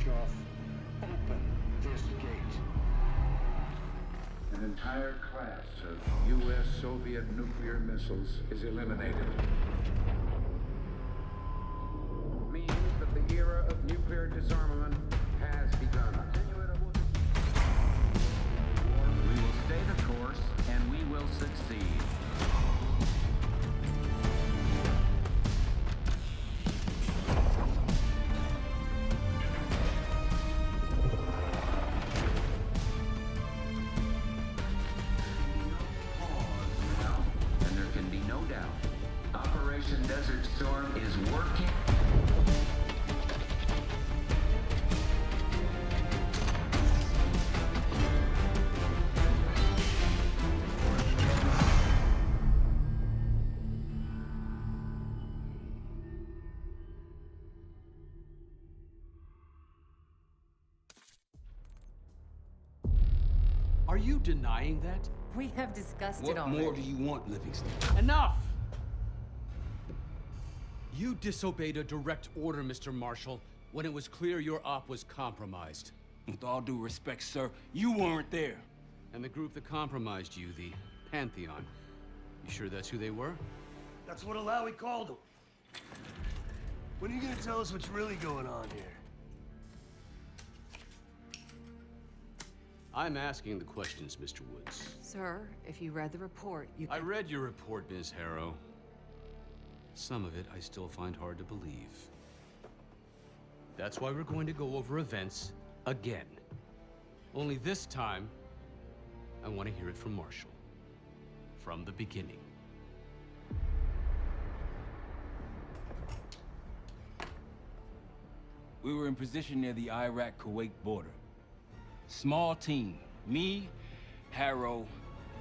Khrushchev, open this gate. An entire class of U.S.-Soviet nuclear missiles is eliminated. Means that the era of nuclear disarmament has begun. We will stay the course, and we will succeed. Desert Storm is working. Are you denying that? We have discussed it already. What more do you want, Livingston? Enough! You disobeyed a direct order, Mr. Marshall, when it was clear your op was compromised. With all due respect, sir, you weren't there. And the group that compromised you, the Pantheon, you sure that's who they were? That's what Alawi called them. When are you gonna tell us what's really going on here? I'm asking the questions, Mr. Woods. Sir, if you read the report, you can... I read your report, Ms. Harrow. Some of it I still find hard to believe. That's why we're going to go over events again. Only this time, I want to hear it from Marshall. From the beginning. We were in position near the Iraq-Kuwait border. Small team, me, Harrow,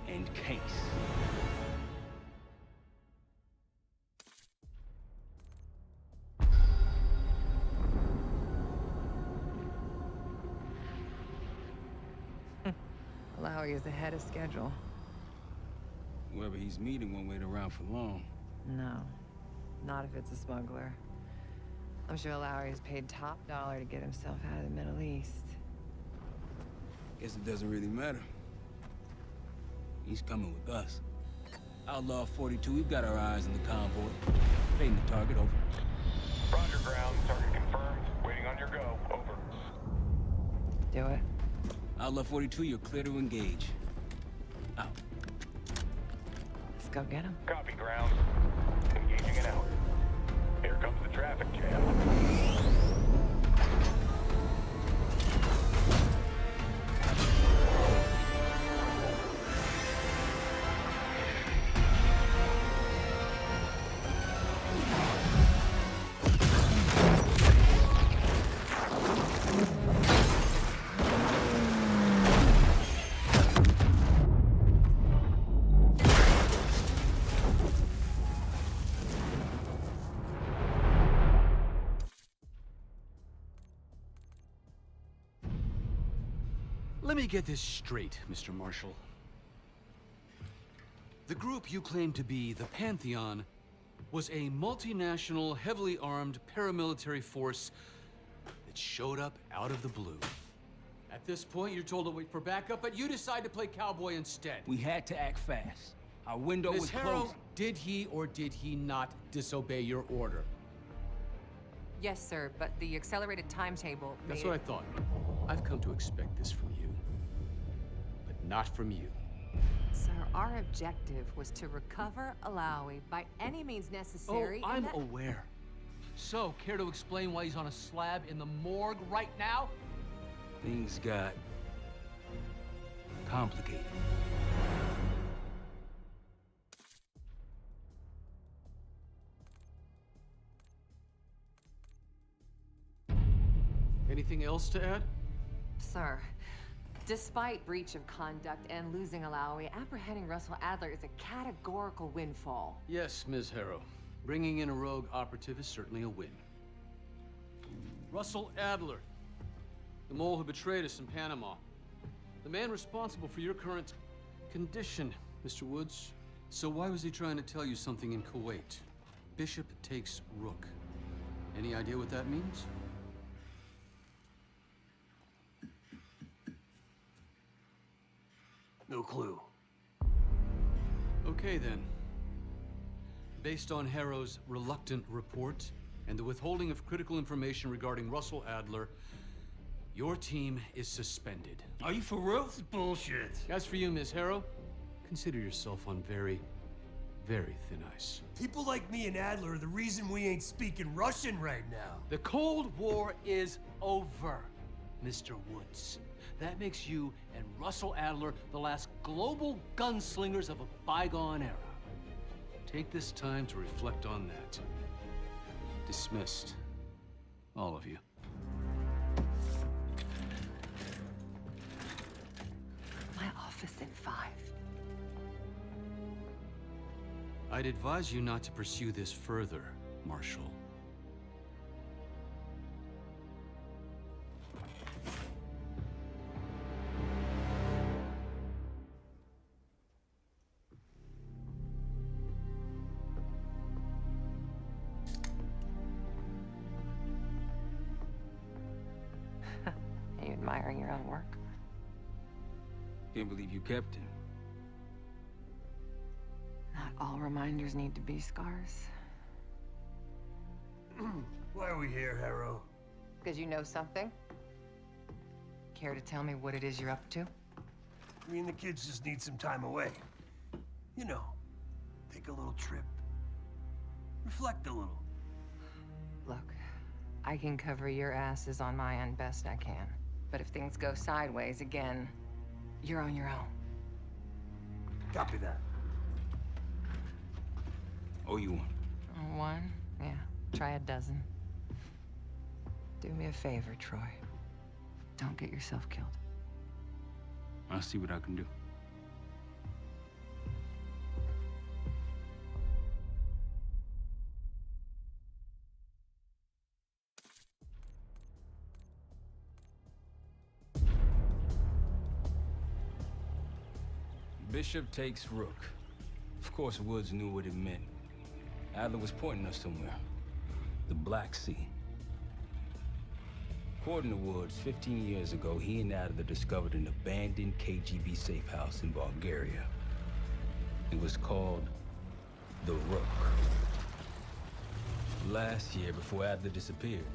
and Case. Alawi is ahead of schedule. Whoever he's meeting won't wait around for long. No, not if it's a smuggler. I'm sure Alawi is paid top dollar to get himself out of the Middle East. Guess it doesn't really matter. He's coming with us. Outlaw 42, we've got our eyes on the convoy. Painting the target, over. Roger, ground. Target confirmed. Waiting on your go. Over. Do it. Outlaw 42, you're clear to engage. Out. Let's go get him. Copy, ground. Engaging and out. Here comes the traffic jam. Let me get this straight, Mr. Marshall. The group you claim to be the Pantheon was a multinational, heavily armed paramilitary force that showed up out of the blue. At this point, you're told to wait for backup, but you decide to play cowboy instead. We had to act fast. Our window Ms. was Harrow, closing. did he or did he not disobey your order? Yes, sir, but the accelerated timetable That's made what I thought. I've come to expect this from you, but not from you. Sir, our objective was to recover Alawi by any means necessary. Oh, I'm and that... aware. So, care to explain why he's on a slab in the morgue right now? Things got complicated. Anything else to add? Sir, despite breach of conduct and losing Alawi, apprehending Russell Adler is a categorical windfall. Yes, Ms. Harrow. Bringing in a rogue operative is certainly a win. Russell Adler, the mole who betrayed us in Panama. The man responsible for your current condition, Mr. Woods. So why was he trying to tell you something in Kuwait? Bishop takes Rook. Any idea what that means? no clue. Okay then. Based on Harrow's reluctant report and the withholding of critical information regarding Russell Adler, your team is suspended. Are you for real? It's bullshit. As for you, Ms. Harrow, consider yourself on very, very thin ice. People like me and Adler are the reason we ain't speaking Russian right now. The Cold War is over, Mr. Woods. That makes you and Russell Adler the last global gunslingers of a bygone era. Take this time to reflect on that. Dismissed. All of you. My office in 5. I'd advise you not to pursue this further, Marshal. Are you admiring your own work? Can't believe you kept him. Not all reminders need to be scars. Why are we here, Harrow? Because you know something? Care to tell me what it is you're up to? Me and the kids just need some time away. You know, take a little trip. Reflect a little. Look, I can cover your asses on my end best I can. But if things go sideways again, you're on your own. Copy that. Oh, you one. One? Yeah. Try a dozen. Do me a favor, Troy. Don't get yourself killed. I'll see what I can do. Bishop takes Rook. Of course, Woods knew what it meant. Adler was pointing us somewhere. The Black Sea. According to Woods, 15 years ago, he and Adler discovered an abandoned KGB safe house in Bulgaria. It was called the Rook. Last year, before Adler disappeared,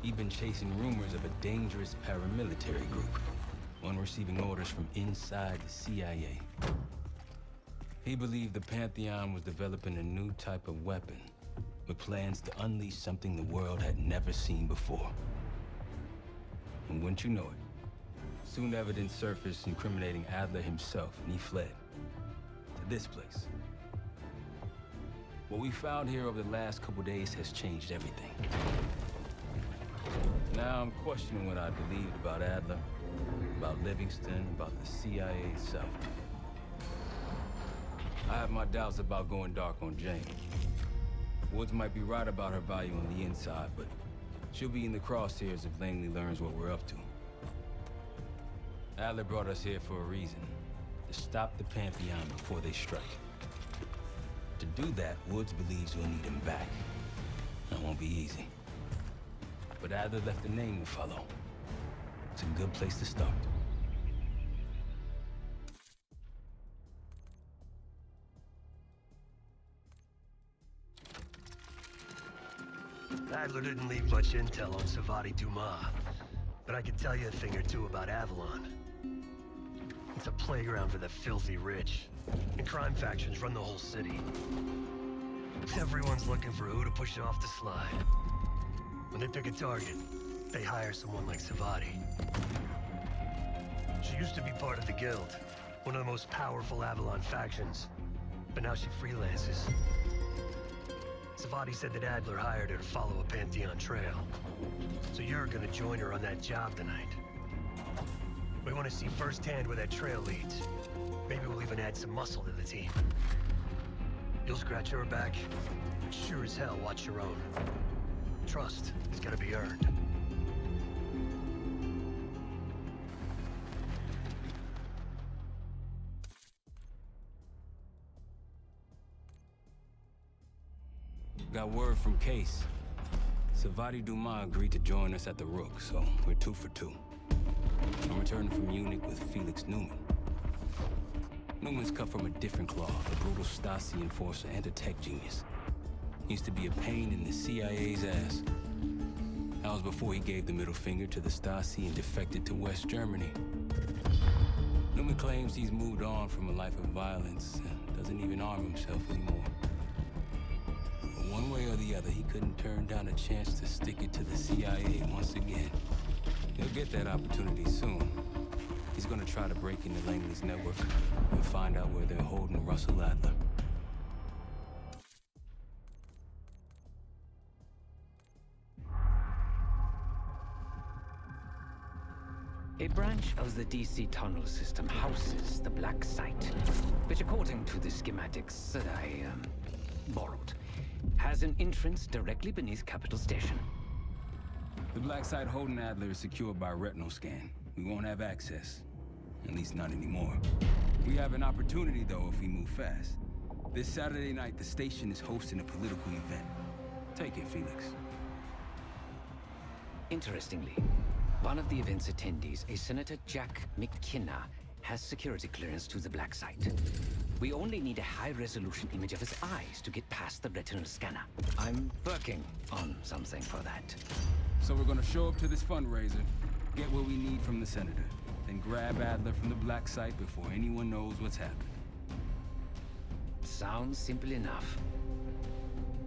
he'd been chasing rumors of a dangerous paramilitary group, one receiving orders from inside the CIA. He believed the Pantheon was developing a new type of weapon, with plans to unleash something the world had never seen before. And wouldn't you know it, soon evidence surfaced incriminating Adler himself, and he fled to this place. What we found here over the last couple days has changed everything. Now I'm questioning what I believed about Adler, about Livingston, about the CIA itself. I have my doubts about going dark on Jane. Woods might be right about her value on the inside, but she'll be in the crosshairs if Langley learns what we're up to. Adler brought us here for a reason, to stop the Pantheon before they strike. To do that, Woods believes we'll need him back. That won't be easy. But Adler left a name to follow. It's a good place to start. Adler didn't leave much intel on Savati Dumas, but I can tell you a thing or two about Avalon. It's a playground for the filthy rich, and crime factions run the whole city. Everyone's looking for who to push off the slide. When they pick a target, they hire someone like Savati. She used to be part of the Guild, one of the most powerful Avalon factions, but now she freelances. Savati said that Adler hired her to follow a Pantheon trail. So you're gonna join her on that job tonight. We want to see firsthand where that trail leads. Maybe we'll even add some muscle to the team. You'll scratch her back, but sure as hell watch your own. Trust is gonna be earned. Got word from Case. Savati Dumas agreed to join us at the Rook, so we're 2 for 2. I'm returning from Munich with Felix Newman. Newman's cut from a different cloth, a brutal Stasi enforcer and a tech genius. He used to be a pain in the CIA's ass. That was before he gave the middle finger to the Stasi and defected to West Germany. Newman claims he's moved on from a life of violence and doesn't even arm himself anymore. But one way or the other, he couldn't turn down a chance to stick it to the CIA once again. He'll get that opportunity soon. He's gonna try to break into Langley's network and find out where they're holding Russell Adler. A branch of the DC tunnel system houses the Black Site, which according to the schematics that I borrowed, has an entrance directly beneath Capital Station. The Black Site holding Adler is secured by retinal scan. We won't have access. At least not anymore. We have an opportunity, though, if we move fast. This Saturday night, the station is hosting a political event. Take it, Felix. Interestingly, one of the event's attendees, a Senator Jack McKenna, has security clearance to the Black Site. We only need a high-resolution image of his eyes to get past the retinal scanner. I'm working on something for that. So we're gonna show up to this fundraiser, get what we need from the senator, then grab Adler from the Black Site before anyone knows what's happened. Sounds simple enough.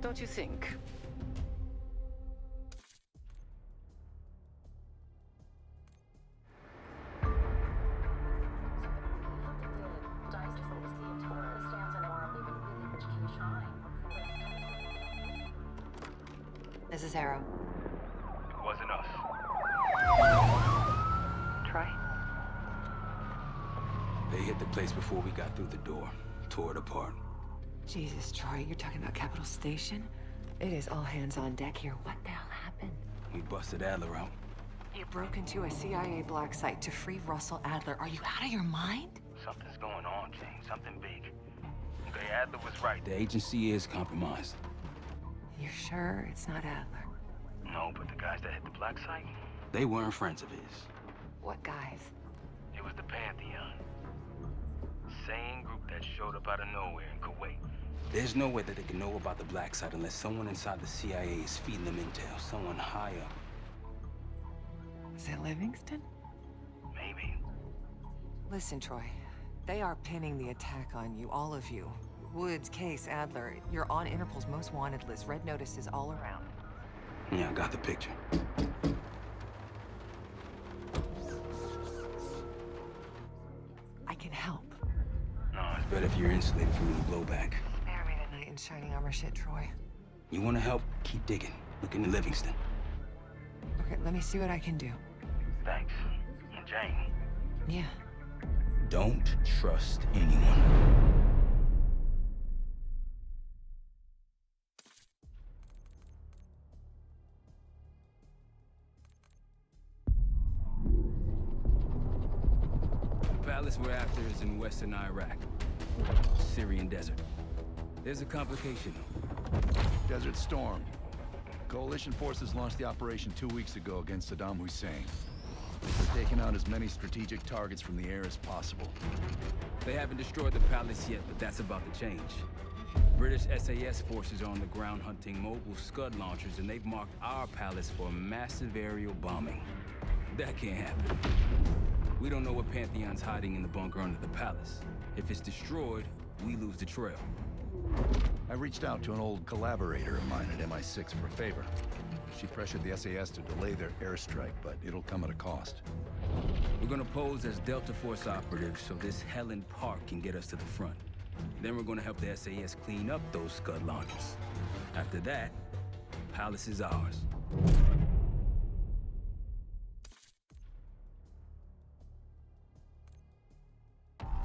Don't you think? This is Harrow. Wasn't us. Troy? They hit the place before we got through the door, tore it apart. Jesus, Troy, you're talking about Capital Station? It is all hands on deck here. What the hell happened? We busted Adler out. You broke into a CIA Black Site to free Russell Adler. Are you out of your mind? Something's going on, James. Something big. Okay, Adler was right. The agency is compromised. You're sure it's not Adler? No, but the guys that hit the Black Site, They weren't friends of his. What guys? it was the Pantheon. Same group that showed up out of nowhere in Kuwait. There's no way that they can know about the Black Site unless someone inside the CIA is feeding them intel, someone high up. Is it Livingston? Maybe. Listen, Troy. They are pinning the attack on you, all of you. Woods, Case, Adler. You're on Interpol's most wanted list. Red notices all around. Yeah, I got the picture. I can help. No, it's better if you're insulated from any blowback. Spare me tonight in shining armor shit, Troy. You want to help? Keep digging. Look into Livingston. Okay, let me see what I can do. Thanks. And Jane. Yeah. Don't trust anyone. The palace we're after is in western Iraq, Syrian desert. There's a complication, though. Desert Storm. Coalition forces launched the operation 2 weeks ago against Saddam Hussein. They're taking out as many strategic targets from the air as possible. They haven't destroyed the palace yet, but that's about to change. British SAS forces are on the ground hunting mobile Scud launchers, and they've marked our palace for massive aerial bombing. That can't happen. We don't know what Pantheon's hiding in the bunker under the palace. If it's destroyed, we lose the trail. I reached out to an old collaborator of mine at MI6 for a favor. She pressured the SAS to delay their airstrike, but it'll come at a cost. We're gonna pose as Delta Force operatives so this Helen Park can get us to the front. Then we're gonna help the SAS clean up those Scud launchers. After that, palace is ours.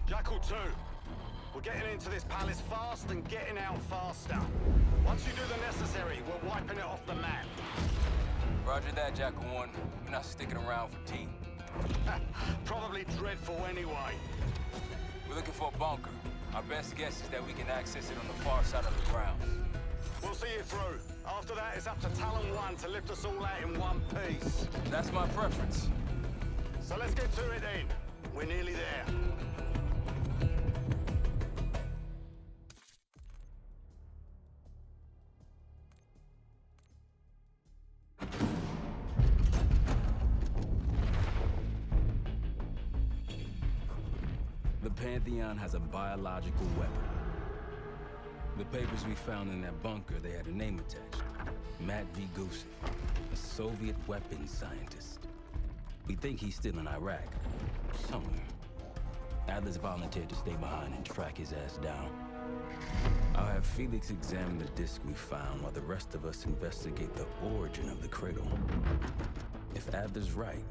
Jackal 2, we're getting into this palace fast and getting out faster. Once you do the necessary, we're wiping it off the map. Roger that, Jackal 1. We're not sticking around for tea. Probably dreadful anyway. We're looking for a bunker. Our best guess is that we can access it on the far side of the grounds. We'll see you through. After that, it's up to Talon 1 to lift us all out in one piece. That's my preference. So let's get to it then. We're nearly there. The Pantheon has a biological weapon. The papers we found in that bunker, they had a name attached. Matt V. Gusev, a Soviet weapons scientist. We think he's still in Iraq, somewhere. Adler's volunteered to stay behind and track his ass down. I'll have Felix examine the disc we found while the rest of us investigate the origin of the cradle. If Adler's right,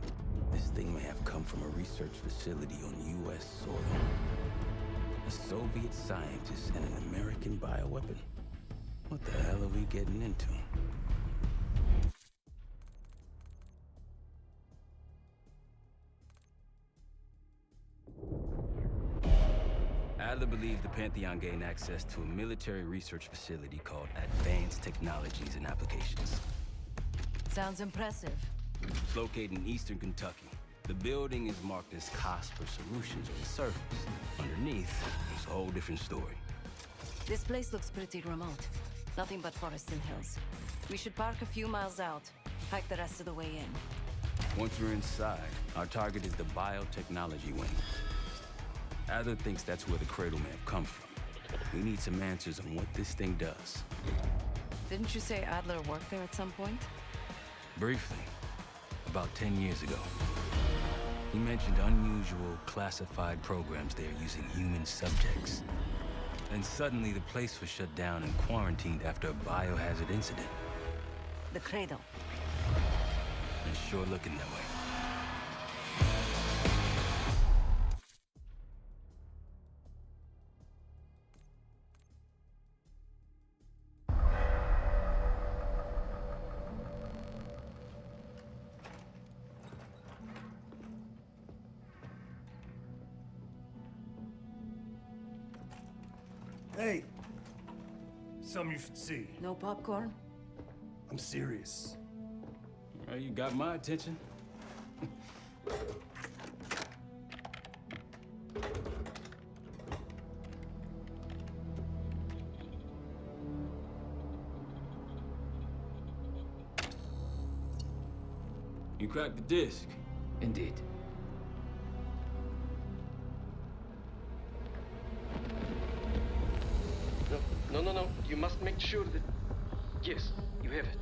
this thing may have come from a research facility on U.S. soil. A Soviet scientist and an American bioweapon. What the hell are we getting into? Adler believed the Pantheon gained access to a military research facility called Advanced Technologies and Applications. Sounds impressive. It's located in eastern Kentucky. The building is marked as Cosper Solutions on the surface. Underneath, it's a whole different story. This place looks pretty remote. Nothing but forests and hills. We should park a few miles out, hike the rest of the way in. Once we're inside, our target is the biotechnology wing. Adler thinks that's where the cradle may have come from. We need some answers on what this thing does. Didn't you say Adler worked there at some point? Briefly, about 10 years ago. He mentioned unusual, classified programs there using human subjects. And suddenly the place was shut down and quarantined after a biohazard incident. The cradle. It's sure looking that way. Hey! Something you should see. No popcorn? I'm serious. Well, you got my attention. You cracked the disc. Indeed. No. You must make sure that... Yes, you have it.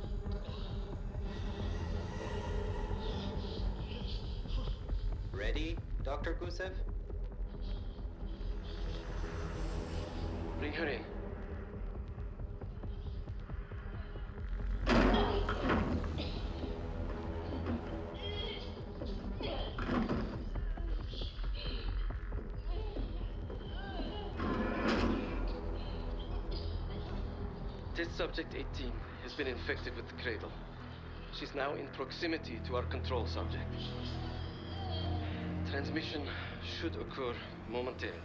Ready, Dr. Gusev? Bring her in. Test subject 18 has been infected with the cradle. She's now in proximity to our control subject. Transmission should occur momentarily.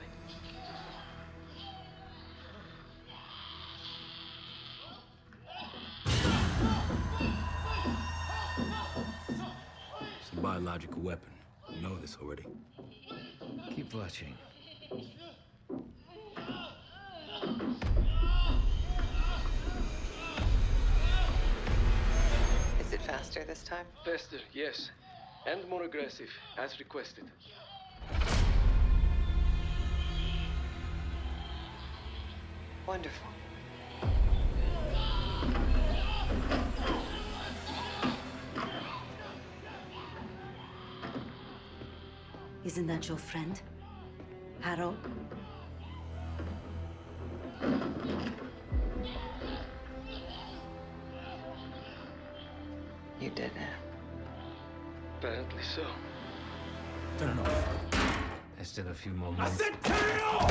It's a biological weapon. You know this already. Keep watching. Is it faster this time? Faster, yes. And more aggressive, as requested. Wonderful. Isn't that your friend? Harrow? You did it. Apparently so. Turn it off. There's still a few more minutes. said turn it off!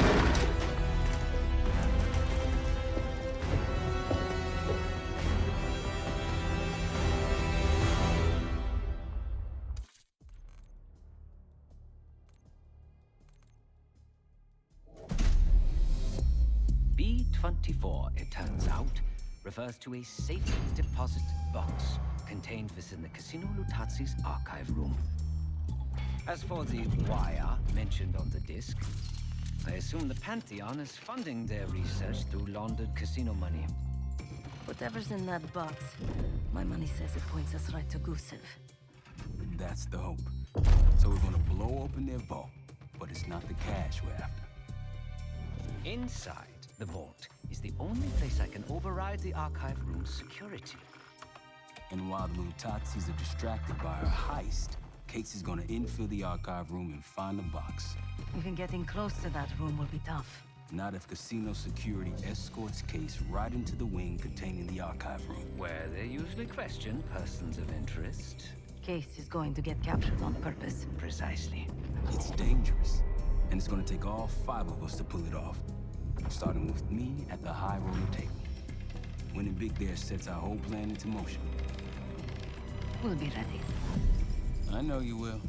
B-24, it turns out, refers to a safe deposit box contained within the Casino Lutazi's archive room. As for the wire mentioned on the disc, I assume the Pantheon is funding their research through laundered casino money. Whatever's in that box, my money says it points us right to Gusev. That's the hope. So we're gonna blow open their vault, but it's not the cash we're after. Inside the vault is the only place I can override the archive room's security. And while the Lutazis are distracted by our heist, Case is gonna infill the archive room and find the box. Even getting close to that room will be tough. Not if casino security escorts Case right into the wing containing the archive room. Where they usually question persons of interest. Case is going to get captured on purpose. Precisely. It's dangerous, and it's gonna take all 5 of us to pull it off. Starting with me at the high roller table. Winning big there sets our whole plan into motion. We'll be ready. I know you will.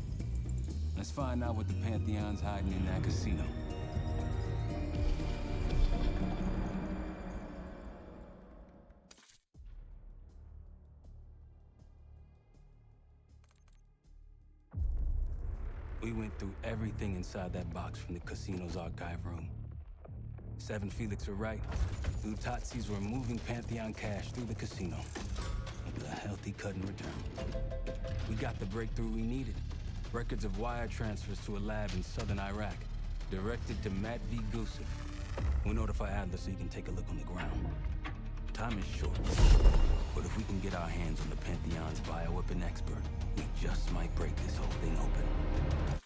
Let's find out what the Pantheon's hiding in that casino. We went through everything inside that box from the casino's archive room. 7 Felix were right. Lutazis were moving Pantheon cash through the casino. With a healthy cut in return. We got the breakthrough we needed. Records of wire transfers to a lab in southern Iraq. Directed to Matt V. Gusev. We'll notify Adler so he can take a look on the ground. Time is short. But if we can get our hands on the Pantheon's bioweapon expert, we just might break this whole thing open.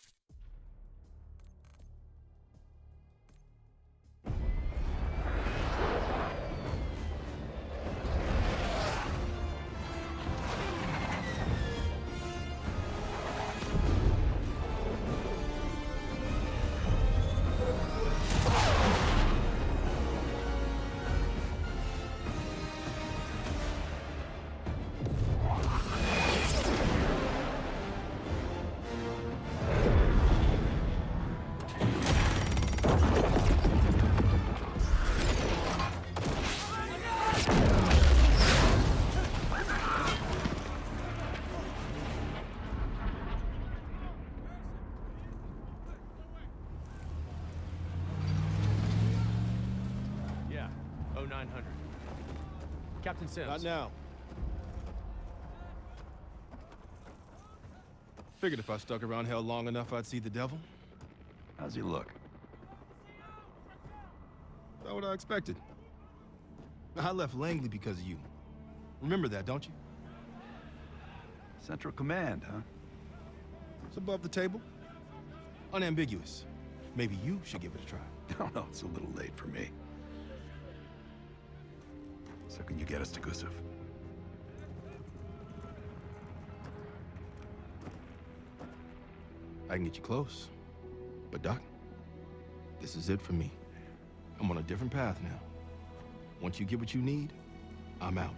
Captain Sims. Not now. Figured if I stuck around hell long enough, I'd see the devil. How's he look? Not what I expected. I left Langley because of you. Remember that, don't you? Central Command, huh? It's above the table. Unambiguous. Maybe you should give it a try. No, it's a little late for me. So can you get us to Gusev? I can get you close. But Doc, this is it for me. I'm on a different path now. Once you get what you need, I'm out.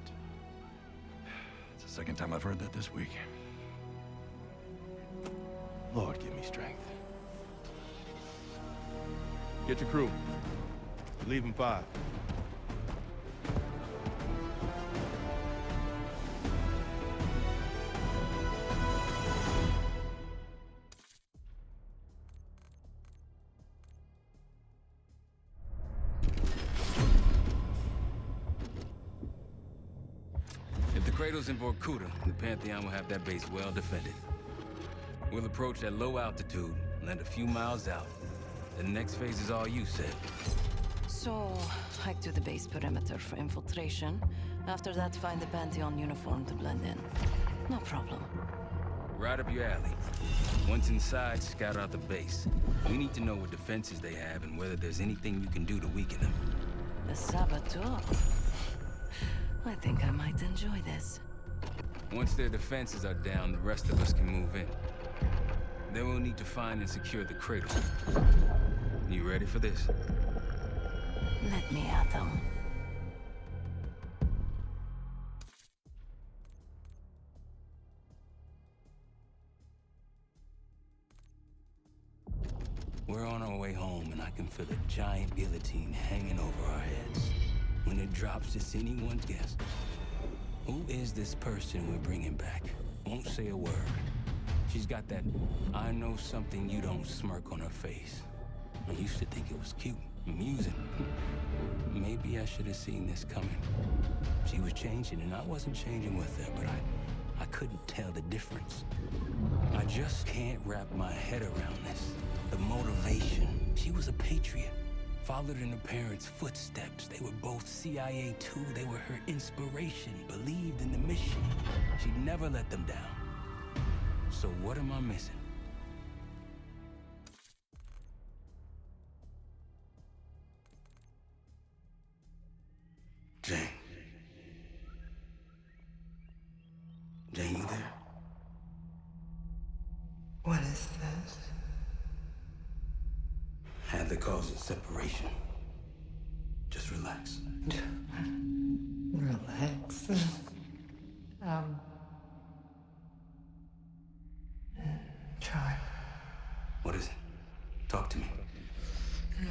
It's the second time I've heard that this week. Lord, give me strength. Get your crew. Leave in 5. Kratos in Vorkuta, the Pantheon will have that base well defended. We'll approach at low altitude, land a few miles out. The next phase is all you said. So, hike to the base perimeter for infiltration. After that, find the Pantheon uniform to blend in. No problem. Right up your alley. Once inside, scout out the base. We need to know what defenses they have and whether there's anything you can do to weaken them. The saboteur. I think I might enjoy this. Once their defenses are down, the rest of us can move in. Then we'll need to find and secure the cradle. You ready for this? Let me at them. We're on our way home, and I can feel a giant guillotine hanging over our heads. When it drops, it's anyone's guess. Who is this person we're bringing back? Won't say a word. She's got that I know something you don't smirk on her face. I used to think it was cute, amusing. Maybe I should have seen this coming. She was changing, and I wasn't changing with her, but I couldn't tell the difference. I just can't wrap my head around this. The motivation. She was a patriot. Followed in her parents' footsteps. They were both CIA too. They were her inspiration. Believed in the mission. She'd never let them down. So what am I missing? Jane. Jane, you there? What is this? Had the cause of separation. Just relax. Relax. Try. What is it? Talk to me. No.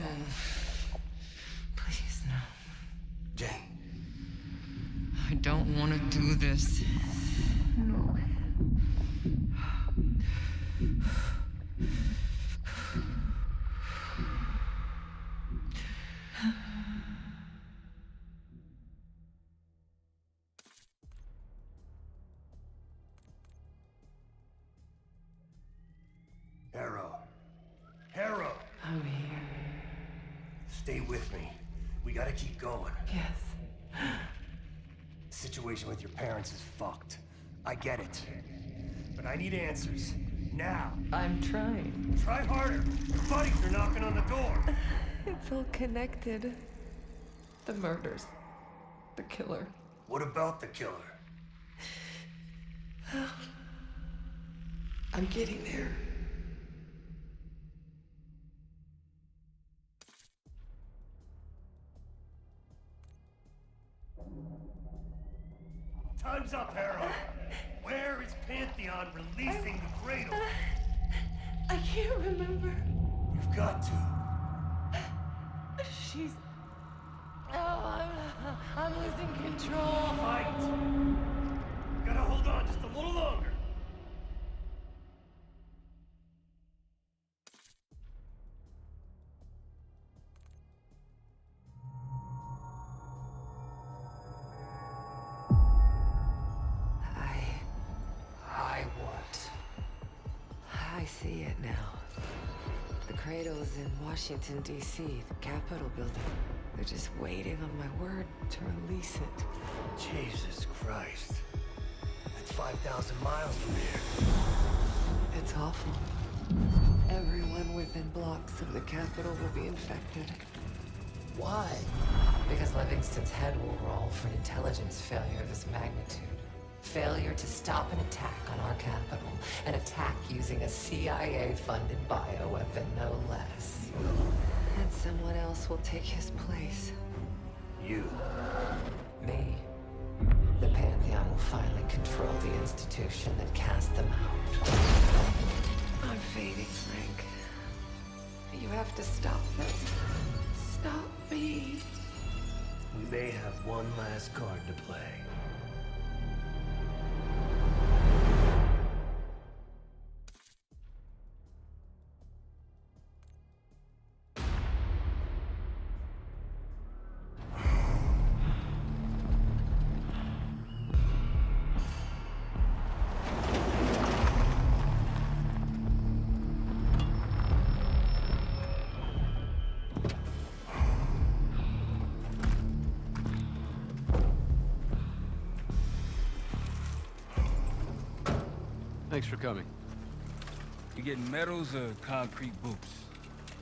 Please, no. Jane. I don't want to do this. No. Harrow. Harrow! I'm here. Stay with me. We gotta keep going. Yes. The situation with your parents is fucked. I get it. But I need answers. Now. I'm trying. Try harder. Your buddies are knocking on the door. It's all connected. The murders. The killer. What about the killer? I'm getting there. Time's up, Harrow. Where is Pantheon releasing the cradle? I can't remember. You've got to. She's... Oh, I'm losing control. Fight! Gotta hold on just a little longer. I see it now. The cradle's in Washington, D.C., the Capitol building. They're just waiting on my word to release it. Jesus Christ. That's 5,000 miles from here. It's awful. Everyone within blocks of the Capitol will be infected. Why? Because Livingston's head will roll for an intelligence failure of this magnitude. Failure to stop an attack on our capital. An attack using a CIA-funded bioweapon, no less. And someone else will take his place. You. Me. The Pantheon will finally control the institution that cast them out. I'm fading, Frank. You have to stop this. Stop me. We may have one last card to play. Thanks for coming. You getting medals or concrete boots?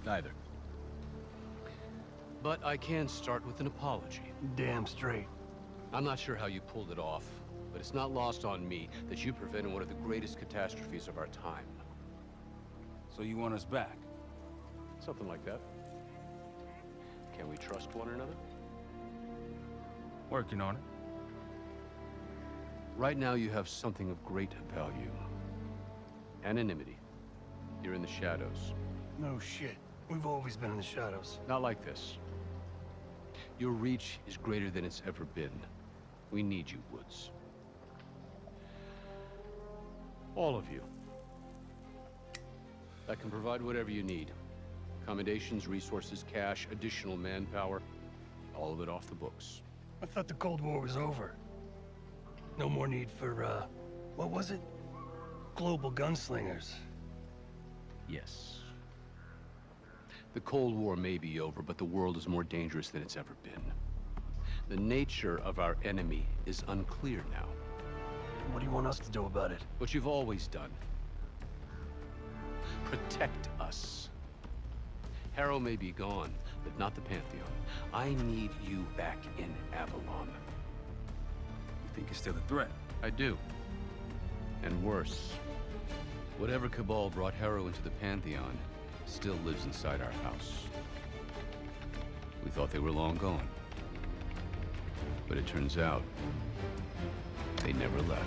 Neither. But I can start with an apology. Damn straight. I'm not sure how you pulled it off, but it's not lost on me that you prevented one of the greatest catastrophes of our time. So you want us back? Something like that. Can we trust one another? Working on it. Right now you have something of great value. Anonymity. You're in the shadows. No shit. We've always been in the shadows. Not like this. Your reach is greater than it's ever been. We need you, Woods. All of you. I can provide whatever you need. Accommodations, resources, cash, additional manpower. All of it off the books. I thought the Cold War was over. No more need for, What was it? Global gunslingers. Yes. The Cold War may be over, but the world is more dangerous than it's ever been. The nature of our enemy is unclear now. What do you want us to do about it? What you've always done. Protect us. Harrow may be gone, but not the Pantheon. I need you back in Avalon. You think it's still a threat? I do. And worse. Whatever cabal brought Harrow into the Pantheon still lives inside our house. We thought they were long gone. But it turns out, they never left.